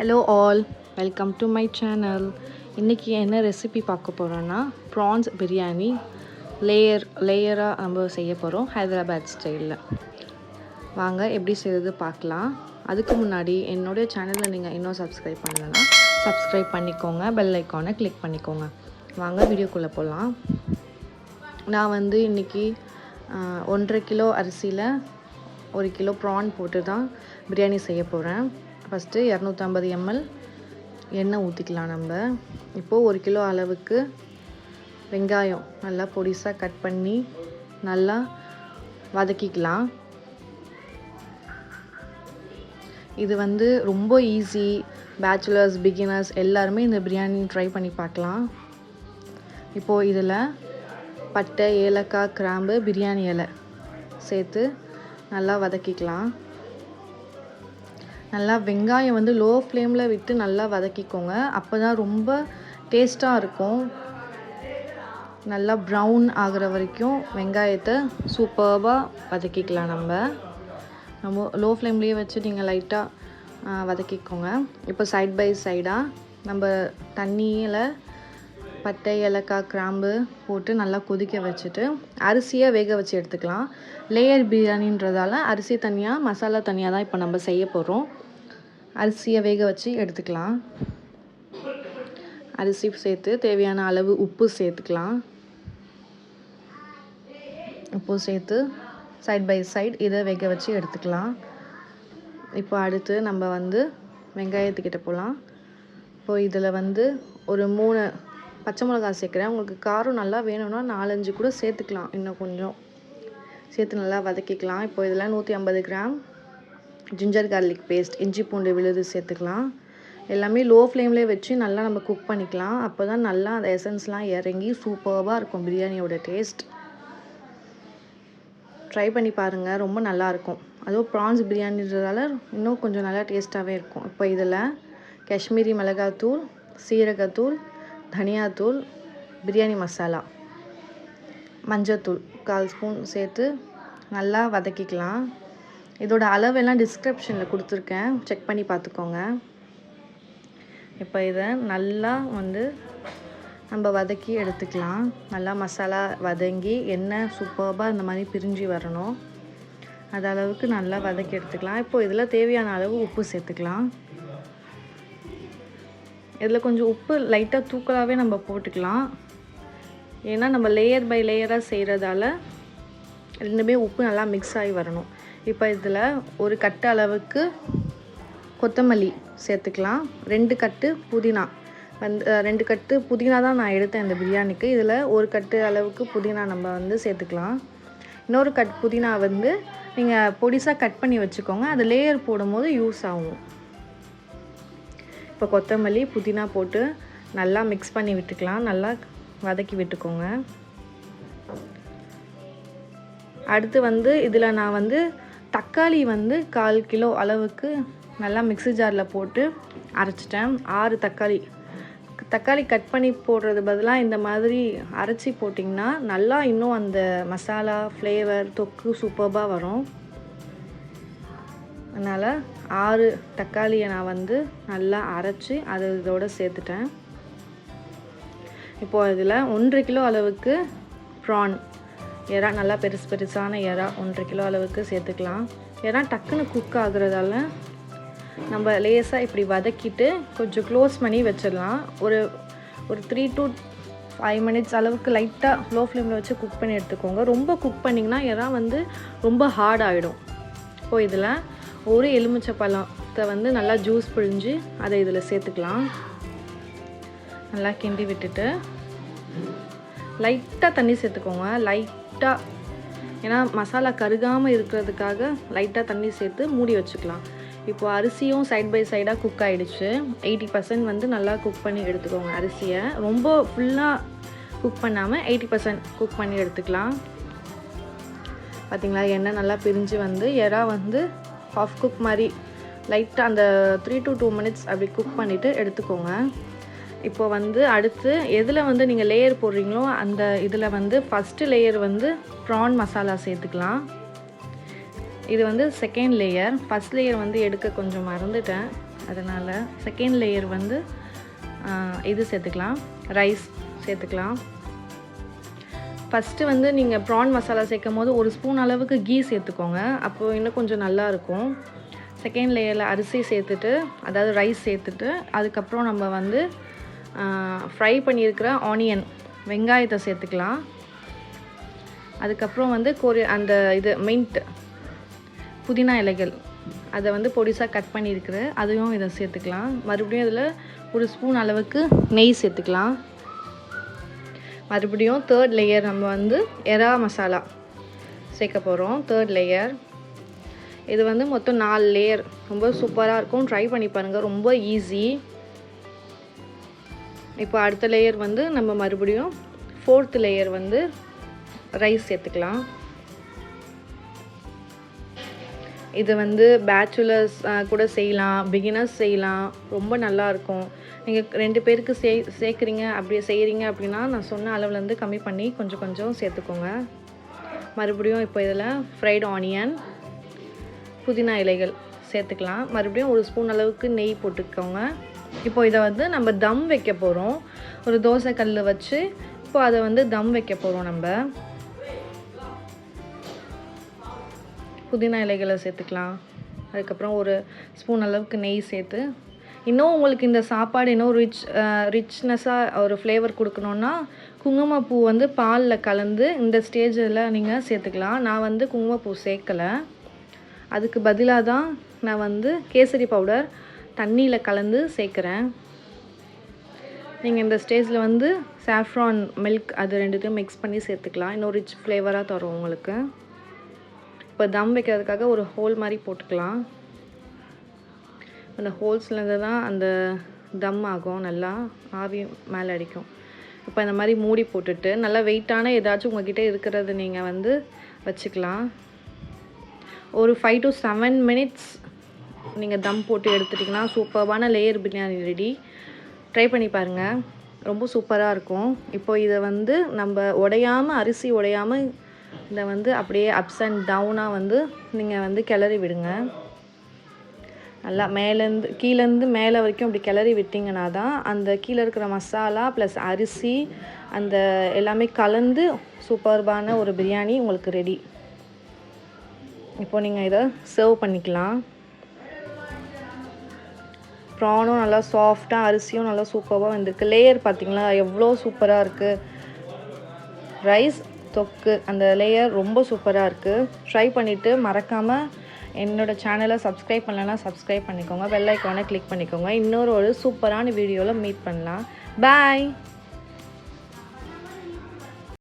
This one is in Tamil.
Hello all, welcome to my channel. இன்றைக்கி என்ன ரெசிபி பார்க்க போகிறோன்னா ப்ரான்ஸ் பிரியாணி லேயராக நம்ம செய்ய போகிறோம் ஹைதராபாத் ஸ்டைலில். வாங்க எப்படி செய்கிறது பார்க்கலாம். அதுக்கு முன்னாடி என்னுடைய சேனலில் நீங்கள் இன்னும் சப்ஸ்கிரைப் பண்ணலைன்னா சப்ஸ்கிரைப் பண்ணிக்கோங்க, பெல் ஐக்கானை கிளிக் பண்ணிக்கோங்க. வாங்க வீடியோக்குள்ளே போகலாம். நான் இன்றைக்கி 1.5 கிலோ அரிசியில் 1 கிலோ ப்ரான் போட்டு தான் பிரியாணி செய்ய போகிறேன். ஃபஸ்ட்டு 250 ml எண்ணெய் ஊற்றிக்கலாம். நம்ம இப்போது 1 கிலோ அளவுக்கு வெங்காயம் நல்லா பொடிசாக கட் பண்ணி நல்லா வதக்கிக்கலாம். இது ரொம்ப ஈஸி. பேச்சுலர்ஸ், பிகினர்ஸ் எல்லாருமே இந்த பிரியாணி ட்ரை பண்ணி பார்க்கலாம். இப்போது இதில் பட்டை, ஏலக்காய், கிராம்பு, பிரியாணி இலை சேர்த்து நல்லா வதக்கிக்கலாம். நல்லா வெங்காயம் லோ ஃப்ளேமில் விட்டு நல்லா வதக்கிக்கோங்க. அப்போ தான் ரொம்ப டேஸ்ட்டாக இருக்கும். நல்லா ப்ரௌன் ஆகிற வரைக்கும் வெங்காயத்தை சூப்பராக வதக்கிக்கலாம். நம்ம லோ ஃப்ளேம்லேயே வச்சு நீங்கள் லைட்டாக வதக்கிக்கோங்க. இப்போ சைட் பை சைடாக நம்ம தண்ணியில் பட்டை, ஏலக்காய், கிராம்பு போட்டு நல்லா கொதிக்க வச்சுட்டு அரிசியை வேக வச்சு எடுத்துக்கலாம். லேயர் பிரியாணின்றதால அரிசி தனியாக, மசாலா தனியாக தான் இப்போ நம்ம செய்ய போகிறோம். அரிசியை வேக வச்சு எடுத்துக்கலாம். அரிசி சேர்த்து தேவையான அளவு உப்பு சேர்த்துக்கலாம். உப்பு சேர்த்து சைட் பை சைட் இதை வேக வச்சு எடுத்துக்கலாம். இப்போ அடுத்து நம்ம வெங்காயத்துக்கிட்ட போகலாம். இப்போது இதில் ஒரு 3 பச்சை மிளகாய் சேர்க்குறேன். உங்களுக்கு காரம் நல்லா வேணும்னா 4-5 கூட சேர்த்துக்கலாம். இன்னும் கொஞ்சம் சேர்த்து நல்லா வதக்கிக்கலாம். இப்போ இதில் 150 கிராம் ஜிஞ்சர் கார்லிக் பேஸ்ட், இஞ்சி பூண்டு விழுது சேர்த்துக்கலாம். எல்லாமே லோ ஃப்ளேம்லேயே வச்சு நல்லா நம்ம குக் பண்ணிக்கலாம். அப்போ தான் நல்லா அந்த எசன்ஸ்லாம் இறங்கி சூப்பராக இருக்கும் பிரியாணியோட டேஸ்ட். ட்ரை பண்ணி பாருங்கள், ரொம்ப நல்லாயிருக்கும். அதுவும் ப்ரான்ஸ் பிரியாணின்றதால இன்னும் கொஞ்சம் நல்லா டேஸ்ட்டாகவே இருக்கும். இப்போ இதில் காஷ்மீரி மிளகாத்தூள், சீரகத்தூள், தனியாத்தூள், பிரியாணி மசாலா, மஞ்சத்தூள் 1/4 ஸ்பூன் சேர்த்து நல்லா வதக்கிக்கலாம். இதோட அளவெல்லாம் டிஸ்கிரிப்ஷனில் கொடுத்துருக்கேன், செக் பண்ணி பார்த்துக்கோங்க. இப்போ இதை நல்லா நம்ம வதக்கி எடுத்துக்கலாம். நல்லா மசாலா வதங்கி எண்ணெய் சூப்பராக இந்த மாதிரி பிரிஞ்சு வரணும். அது அளவுக்கு நல்லா வதக்கி எடுத்துக்கலாம். இப்போது இதில் தேவையான அளவு உப்பு சேர்த்துக்கலாம். இதில் கொஞ்சம் உப்பு லைட்டாக தூக்கலாகவே நம்ம போட்டுக்கலாம். ஏன்னா நம்ம லேயர் பை லேயராக செய்கிறதால ரெண்டுமே உப்பு நல்லா மிக்ஸ் ஆகி வரணும். இப்போ இதில் ஒரு கட்டு அளவுக்கு கொத்தமல்லி சேர்த்துக்கலாம். 2 கட்டு புதினா 2 கட்டு புதினா தான் நான் எடுத்தேன் இந்த பிரியாணிக்கு. இதில் 1 கட்டு அளவுக்கு புதினா நம்ம சேர்த்துக்கலாம். இன்னொரு கட் புதினா நீங்கள் பொடிசாக கட் பண்ணி வச்சுக்கோங்க. அது லேயர் போடும்போது யூஸ் ஆகும். இப்போ கொத்தமல்லி, புதினா போட்டு நல்லா மிக்ஸ் பண்ணி விட்டுக்கலாம். நல்லா வதக்கி விட்டுக்கோங்க. அடுத்து இதில் நான் தக்காளி 1/4 கிலோ அளவுக்கு நல்லா மிக்ஸி ஜாரில் போட்டு அரைச்சிட்டேன். 6 தக்காளி கட் பண்ணி போடுறது பதிலாக இந்த மாதிரி அரைச்சி போட்டிங்கன்னா நல்லா இன்னும் அந்த மசாலா ஃப்ளேவர் தொக்கு சூப்பராக வரும். அதனால் 6 தக்காளியை நான் நல்லா அரைச்சி அது இதோடு சேர்த்துட்டேன். இப்போது இதில் 1.5 கிலோ அளவுக்கு ப்ரான் எறா, நல்லா பெருசான எறா 1.5 கிலோ அளவுக்கு சேர்த்துக்கலாம். ஏன்னா டக்குன்னு குக் ஆகுறதால நம்ம லேசாக இப்படி வதக்கிட்டு கொஞ்சம் க்ளோஸ் பண்ணி வச்சிடலாம். ஒரு 3 to 5 மினிட்ஸ் அளவுக்கு லைட்டாக லோ ஃப்ளேமில் வச்சு குக் பண்ணி எடுத்துக்கோங்க. ரொம்ப குக் பண்ணிங்கன்னா எறா ரொம்ப ஹார்ட் ஆகிடும். இப்போது இதில் ஒரு எலுமிச்சை பழத்தை நல்லா ஜூஸ் பிழிஞ்சு அதை இதில் சேர்த்துக்கலாம். நல்லா கிண்டி விட்டுட்டு லைட்டாக தண்ணி சேர்த்துக்கோங்க. லைட்டாக, ஏன்னா மசாலா கருகாமல் இருக்கிறதுக்காக லைட்டாக தண்ணி சேர்த்து மூடி வச்சுக்கலாம். இப்போது அரிசியும் சைட் பை சைடாக குக் ஆகிடுச்சு. 80% நல்லா குக் பண்ணி எடுத்துக்கோங்க. அரிசியை ரொம்ப ஃபுல்லாக குக் பண்ணாமல் 80% குக் பண்ணி எடுத்துக்கலாம். பார்த்திங்களா, எண்ணெய் நல்லா பிரிஞ்சு எறா ஹாஃப் குக் மாதிரி லைட்டாக அந்த 3 to 2 மினிட்ஸ் அப்படி குக் பண்ணிவிட்டு எடுத்துக்கோங்க. இப்போ அடுத்து எதில் நீங்கள் லேயர் போடுறீங்களோ அந்த இதில் ஃபஸ்ட்டு லேயர் ப்ரான் மசாலா சேர்த்துக்கலாம். இது செகண்ட் லேயர். ஃபஸ்ட் லேயர் எடுக்க கொஞ்சம் மறந்துட்டேன். அதனால் செகண்ட் லேயர் வந்து இது சேர்த்துக்கலாம், ரைஸ் சேர்த்துக்கலாம். ஃபஸ்ட்டு வந்து நீங்கள் ப்ரான் மசாலா சேர்க்கும் போது 1 ஸ்பூன் அளவுக்கு கீ சேர்த்துக்கோங்க, அப்போது இன்னும் கொஞ்சம் நல்லாயிருக்கும். செகண்ட் லேயரில் அரிசி சேர்த்துட்டு, அதாவது ரைஸ் சேர்த்துட்டு, அதுக்கப்புறம் நம்ம வந்து ஃப்ரை பண்ணியிருக்கிற ஆனியன் வெங்காயத்தை சேர்த்துக்கலாம். அதுக்கப்புறம் வந்து அந்த இது மின்ட் புதினா இலைகள் அதை வந்து பொடிசாக கட் பண்ணியிருக்கிற அதையும் இதை சேர்த்துக்கலாம். மறுபடியும் இதில் 1 ஸ்பூன் அளவுக்கு நெய் சேர்த்துக்கலாம். மறுபடியும் தேர்ட் லேயர் நம்ம வந்து எறா மசாலா சேர்க்க போகிறோம். தேர்ட் லேயர் இது வந்து மொத்தம் 4 லேயர், ரொம்ப சூப்பராக இருக்கும். ட்ரை பண்ணி பாருங்கள், ரொம்ப ஈஸி. இப்போ அடுத்த லேயர் வந்து நம்ம மறுபடியும் 4th லேயர் வந்து ரைஸ் சேர்த்துக்கலாம். இது வந்து பேச்சுலர்ஸ் கூட செய்யலாம், பிகினர்ஸ் செய்யலாம், ரொம்ப நல்லாயிருக்கும். நீங்கள் 2 பேருக்கு செய்கிறீங்க அப்படின்னா நான் சொன்ன அளவுலேருந்து கம்மி பண்ணி கொஞ்சம் கொஞ்சம் சேர்த்துக்கோங்க. மறுபடியும் இப்போ இதில் ஃப்ரைட் ஆனியன், புதினா இலைகள் சேர்த்துக்கலாம். மறுபடியும் 1 ஸ்பூன் அளவுக்கு நெய் போட்டுக்கோங்க. இப்போ இதை வந்து நம்ம தம் வைக்க போகிறோம். ஒரு தோசை கல் வச்சு இப்போ அதை வந்து தம் வைக்க போகிறோம். நம்ம புதினா இலைகளை சேர்த்துக்கலாம். அதுக்கப்புறம் 1 ஸ்பூன் அளவுக்கு நெய் சேர்த்து, இன்னும் உங்களுக்கு இந்த சாப்பாடு இன்னும் ரிச்னஸாக ஒரு ஃப்ளேவர் கொடுக்கணுன்னா குங்குமப்பூ வந்து பாலில் கலந்து இந்த ஸ்டேஜில் நீங்கள் சேர்த்துக்கலாம். நான் வந்து குங்குமப்பூ சேர்க்கலை, அதுக்கு பதிலாக தான் நான் வந்து கேசரி பவுடர் தண்ணியில் கலந்து சேர்க்குறேன். நீங்கள் இந்த ஸ்டேஜில் வந்து சாஃப்ரான் மில்க் அது 2த்தையும் மிக்ஸ் பண்ணி சேர்த்துக்கலாம். இன்னும் ரிச் ஃப்ளேவராக தரும் உங்களுக்கு. இப்போ தம் வைக்கிறதுக்காக ஒரு ஹோல் மாதிரி போட்டுக்கலாம். அந்த ஹோல்ஸ்லேருந்து தான் அந்த தம் ஆகும், நல்லா ஆவி மேலே அடிக்கும். இப்போ இந்த மாதிரி மூடி போட்டுட்டு நல்லா வெயிட்டான ஏதாச்சும் உங்கள்கிட்ட இருக்கிறது நீங்கள் வந்து வச்சுக்கலாம். ஒரு 5 to 7 மினிட்ஸ் நீங்கள் தம் போட்டு எடுத்துட்டிங்கன்னா சூப்பர்பான லேயர் பிரியாணி ரெடி. ட்ரை பண்ணி பாருங்கள், ரொம்ப சூப்பராக இருக்கும். இப்போ இதை வந்து நம்ம அரிசி உடையாமல் இதை வந்து அப்படியே அப்ஸ் அண்ட் டவுனாக வந்து நீங்கள் வந்து கிளறி விடுங்க. நல்லா கீழேருந்து மேலே வரைக்கும் அப்படி கிளறி விட்டிங்கன்னா தான் அந்த கீழே இருக்கிற மசாலா ப்ளஸ் அரிசி அந்த எல்லாமே கலந்து சூப்பர்பான ஒரு பிரியாணி உங்களுக்கு ரெடி. இப்போ நீங்கள் இதை சர்வ் பண்ணிக்கலாம். ப்ரானும் நல்லா சாஃப்டாக, அரிசியும் நல்லா சூப்பராக வந்திருக்கு. லேயர் பார்த்திங்களா எவ்வளோ சூப்பராக இருக்குது. ரைஸ் தொக்கு அந்த லேயர் ரொம்ப சூப்பராக இருக்குது. ட்ரை பண்ணிவிட்டு மறக்காமல் என்னோடய சேனலை சப்ஸ்கிரைப் பண்ணலைன்னா சப்ஸ்கிரைப் பண்ணிக்கோங்க, பெல் ஐக்கானை கிளிக் பண்ணிக்கோங்க. இன்னொரு சூப்பரான வீடியோவில் மீட் பண்ணலாம். பாய்.